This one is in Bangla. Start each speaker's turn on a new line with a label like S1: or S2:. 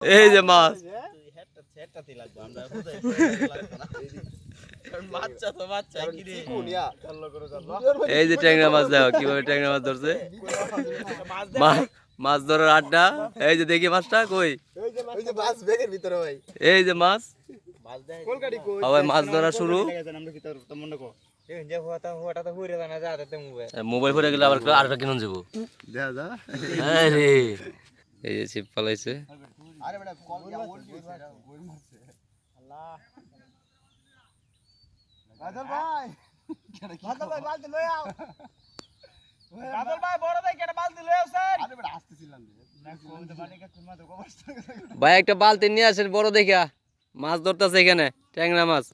S1: এই যে মাছ, এই যে ট্যাংরা মাছ, দেখো কিভাবে ট্যাংরা মাছ ধরছে। মাছ ধরার আড্ডা। এই যে দেখি মাছটা কই, এই যে মাছ, সবাই মাছ ধরা শুরু। মোবাইল ফুরে গেলে আবার আরেকটা কিনুন যাবো। এই যে ছিপ পালাইছে। ভাই একটা বালতি নিয়ে আসেন বড় দেখা, মাছ ধরতেছে এখানে ট্যাংরা মাছ।